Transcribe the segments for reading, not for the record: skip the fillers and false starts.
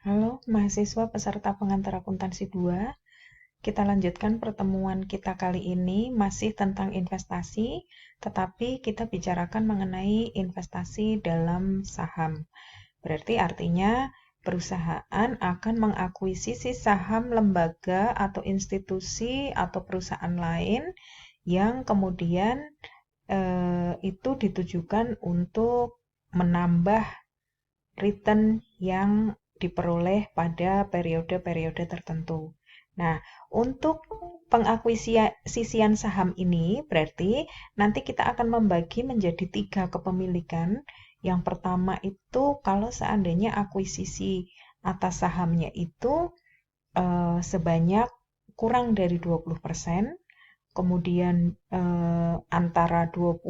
Halo mahasiswa peserta pengantar akuntansi 2. Kita lanjutkan pertemuan kita kali ini masih tentang investasi, tetapi kita bicarakan mengenai investasi dalam saham. Berarti artinya perusahaan akan mengakuisisi saham lembaga atau institusi atau perusahaan lain yang kemudian itu ditujukan untuk menambah return yang diperoleh pada periode-periode tertentu. Nah, untuk pengakuisisian saham ini berarti nanti kita akan membagi menjadi 3 kepemilikan. Yang pertama itu kalau seandainya akuisisi atas sahamnya itu sebanyak kurang dari 20%, kemudian antara 20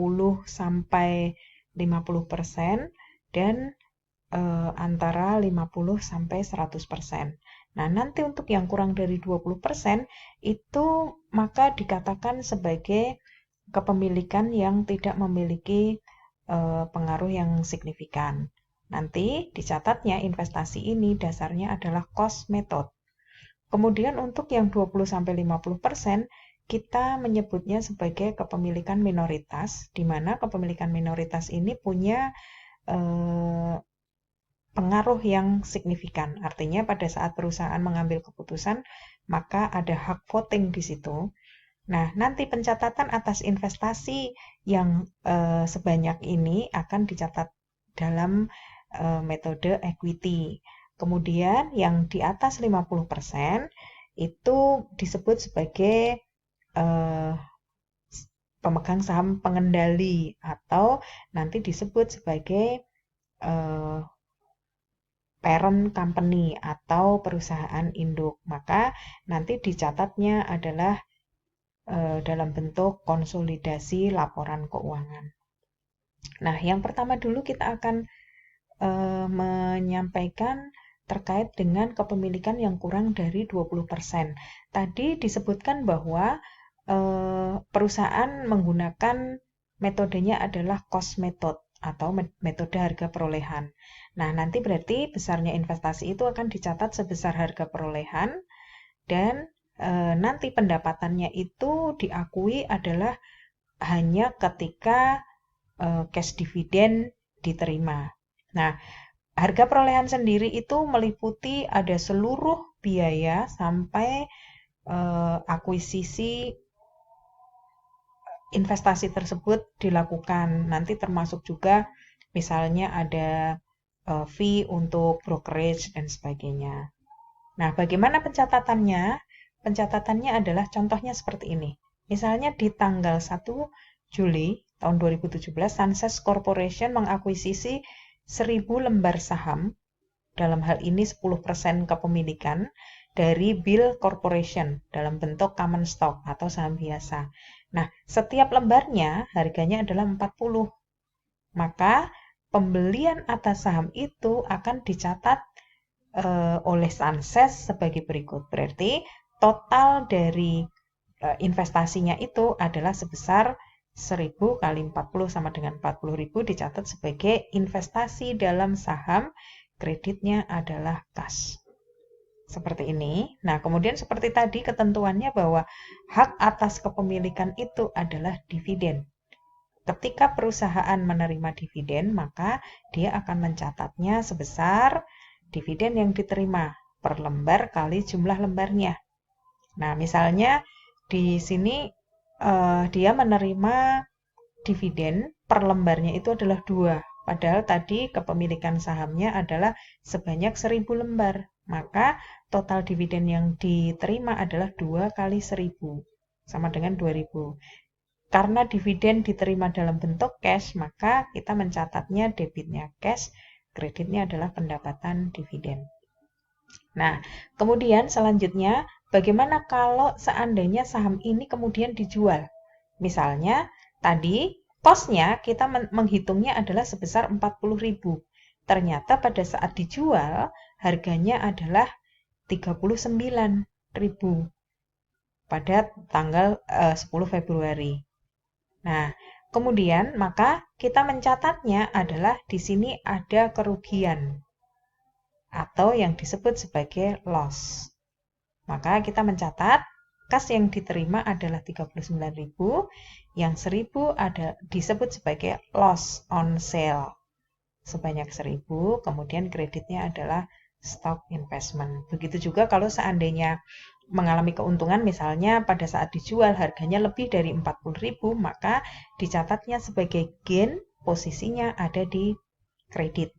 sampai 50%, dan antara 50 sampai 100%. Nah, nanti untuk yang kurang dari 20% itu maka dikatakan sebagai kepemilikan yang tidak memiliki pengaruh yang signifikan. Nanti dicatatnya investasi ini dasarnya adalah cost method. Kemudian untuk yang 20 sampai 50% kita menyebutnya sebagai kepemilikan minoritas, di mana kepemilikan minoritas ini punya pengaruh yang signifikan. Artinya pada saat perusahaan mengambil keputusan, maka ada hak voting di situ. Nah, nanti pencatatan atas investasi yang sebanyak ini akan dicatat dalam metode equity. Kemudian yang di atas 50% itu disebut sebagai pemegang saham pengendali atau nanti disebut sebagai parent company atau perusahaan induk. Maka nanti dicatatnya adalah dalam bentuk konsolidasi laporan keuangan. Nah, yang pertama dulu kita akan menyampaikan terkait dengan kepemilikan yang kurang dari 20%. Tadi disebutkan bahwa perusahaan menggunakan metodenya adalah cost method atau metode harga perolehan. Nah, nanti berarti besarnya investasi itu akan dicatat sebesar harga perolehan dan nanti pendapatannya itu diakui adalah hanya ketika cash dividend diterima. Nah, harga perolehan sendiri itu meliputi ada seluruh biaya sampai akuisisi investasi tersebut dilakukan. Nanti termasuk juga misalnya ada fee untuk brokerage dan sebagainya. Nah, bagaimana pencatatannya? Pencatatannya adalah contohnya seperti ini. Misalnya di tanggal 1 Juli tahun 2017, Sunses Corporation mengakuisisi 1000 lembar saham, dalam hal ini 10% kepemilikan, dari Bill Corporation dalam bentuk common stock atau saham biasa. Nah, setiap lembarnya harganya adalah 40. Maka pembelian atas saham itu akan dicatat oleh Sunses sebagai berikut. Berarti total dari investasinya itu adalah sebesar 1000 kali 40 sama dengan 40.000 dicatat sebagai investasi dalam saham, kreditnya adalah kas. Seperti ini. Nah, kemudian seperti tadi ketentuannya bahwa hak atas kepemilikan itu adalah dividen. Ketika perusahaan menerima dividen, maka dia akan mencatatnya sebesar dividen yang diterima per lembar kali jumlah lembarnya. Nah, misalnya di sini dia menerima dividen per lembarnya itu adalah 2. Padahal tadi kepemilikan sahamnya adalah sebanyak 1000 lembar. Maka total dividen yang diterima adalah 2 kali 1000. Sama dengan 2000. Karena dividen diterima dalam bentuk cash, maka kita mencatatnya debitnya cash, kreditnya adalah pendapatan dividen. Nah, kemudian selanjutnya, bagaimana kalau seandainya saham ini kemudian dijual? Misalnya, tadi cost-nya kita menghitungnya adalah sebesar 40.000. Ternyata pada saat dijual, harganya adalah 39.000 pada tanggal 10 Februari. Nah, kemudian maka kita mencatatnya adalah di sini ada kerugian atau yang disebut sebagai loss. Maka kita mencatat kas yang diterima adalah 39.000, yang 1.000 disebut sebagai loss on sale sebanyak 1.000, kemudian kreditnya adalah stock investment. Begitu juga kalau seandainya mengalami keuntungan, misalnya pada saat dijual harganya lebih dari 40.000, maka dicatatnya sebagai gain, posisinya ada di kredit.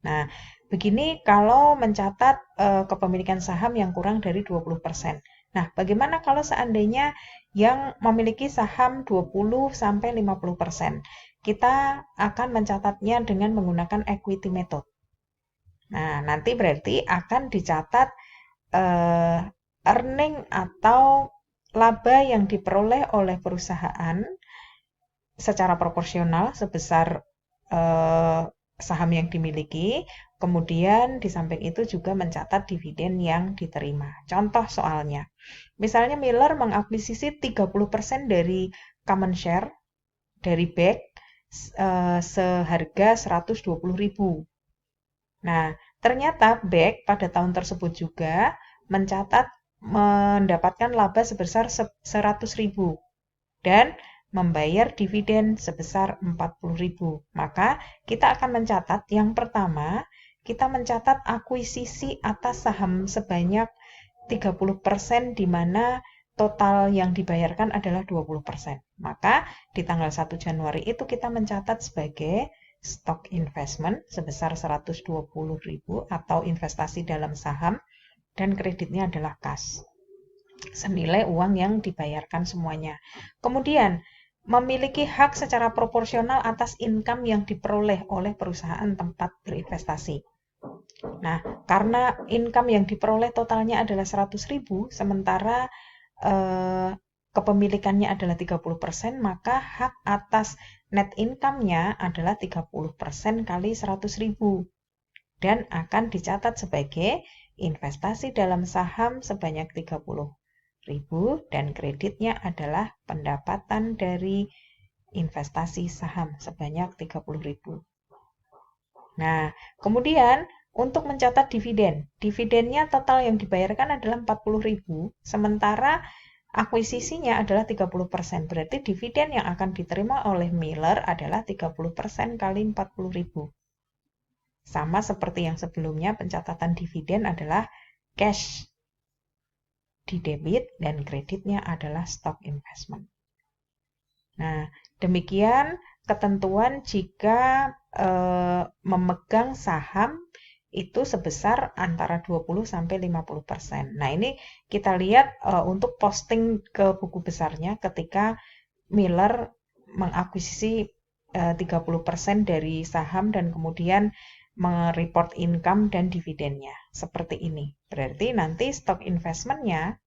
Nah, begini kalau mencatat kepemilikan saham yang kurang dari 20%. Nah, bagaimana kalau seandainya yang memiliki saham 20-50%? Kita akan mencatatnya dengan menggunakan equity method. Nah, nanti berarti akan dicatat earning atau laba yang diperoleh oleh perusahaan secara proporsional sebesar saham yang dimiliki, kemudian di samping itu juga mencatat dividen yang diterima. Contoh soalnya, misalnya Miller mengakuisisi 30% dari common share dari BEC seharga 120.000. Nah, ternyata BEC pada tahun tersebut juga mendapatkan laba sebesar 100.000 dan membayar dividen sebesar 40.000. Maka kita akan mencatat yang pertama, kita mencatat akuisisi atas saham sebanyak 30% di mana total yang dibayarkan adalah 20%. Maka di tanggal 1 Januari itu kita mencatat sebagai stock investment sebesar 120.000 atau investasi dalam saham dan kreditnya adalah kas. Senilai uang yang dibayarkan semuanya. Kemudian memiliki hak secara proporsional atas income yang diperoleh oleh perusahaan tempat berinvestasi. Nah, karena income yang diperoleh totalnya adalah 100.000, sementara kepemilikannya adalah 30%, maka hak atas net income-nya adalah 30% kali 100.000 dan akan dicatat sebagai investasi dalam saham sebanyak 30.000 dan kreditnya adalah pendapatan dari investasi saham sebanyak 30.000. Nah, kemudian untuk mencatat dividen, dividennya total yang dibayarkan adalah 40.000, sementara akuisisinya adalah 30%. Berarti dividen yang akan diterima oleh Miller adalah 30% kali 40.000. Sama seperti yang sebelumnya, pencatatan dividen adalah cash di debit dan kreditnya adalah stock investment. Nah, demikian ketentuan jika memegang saham itu sebesar antara 20-50%. Nah, ini kita lihat untuk posting ke buku besarnya ketika Miller mengakuisisi 30% dari saham dan kemudian mereport income dan dividennya. Seperti ini. Berarti nanti stock investment-nya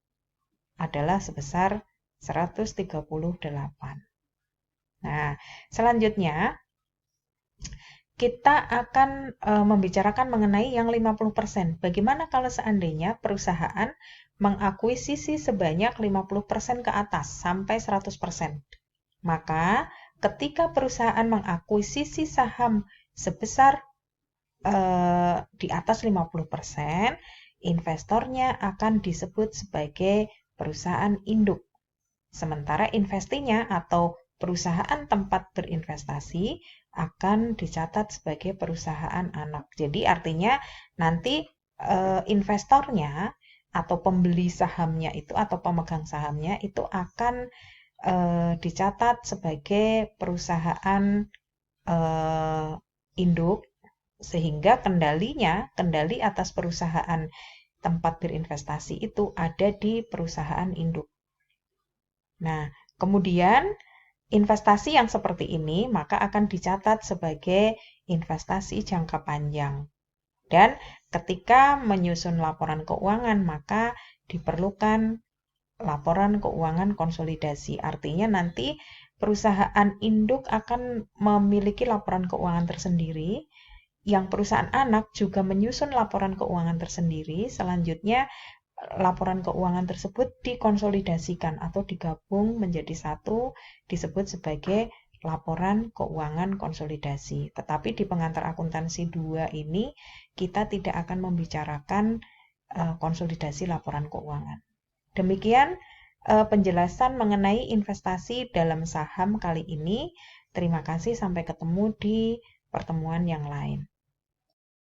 adalah sebesar 138. Nah, selanjutnya kita akan membicarakan mengenai yang 50%. Bagaimana kalau seandainya perusahaan mengakuisisi sebanyak 50% ke atas sampai 100%? Maka ketika perusahaan mengakuisisi saham sebesar di atas 50%, investornya akan disebut sebagai perusahaan induk. Sementara investinya atau perusahaan tempat berinvestasi akan dicatat sebagai perusahaan anak. Jadi artinya nanti investornya atau pembeli sahamnya itu atau pemegang sahamnya itu akan dicatat sebagai perusahaan induk, sehingga kendali atas perusahaan tempat berinvestasi itu ada di perusahaan induk. Nah, kemudian investasi yang seperti ini maka akan dicatat sebagai investasi jangka panjang. Dan ketika menyusun laporan keuangan maka diperlukan laporan keuangan konsolidasi. Artinya nanti perusahaan induk akan memiliki laporan keuangan tersendiri. Yang perusahaan anak juga menyusun laporan keuangan tersendiri. Selanjutnya laporan keuangan tersebut dikonsolidasikan atau digabung menjadi satu, disebut sebagai laporan keuangan konsolidasi. Tetapi di pengantar akuntansi 2 ini kita tidak akan membicarakan konsolidasi laporan keuangan. Demikian penjelasan mengenai investasi dalam saham kali ini. Terima kasih, sampai ketemu di pertemuan yang lain.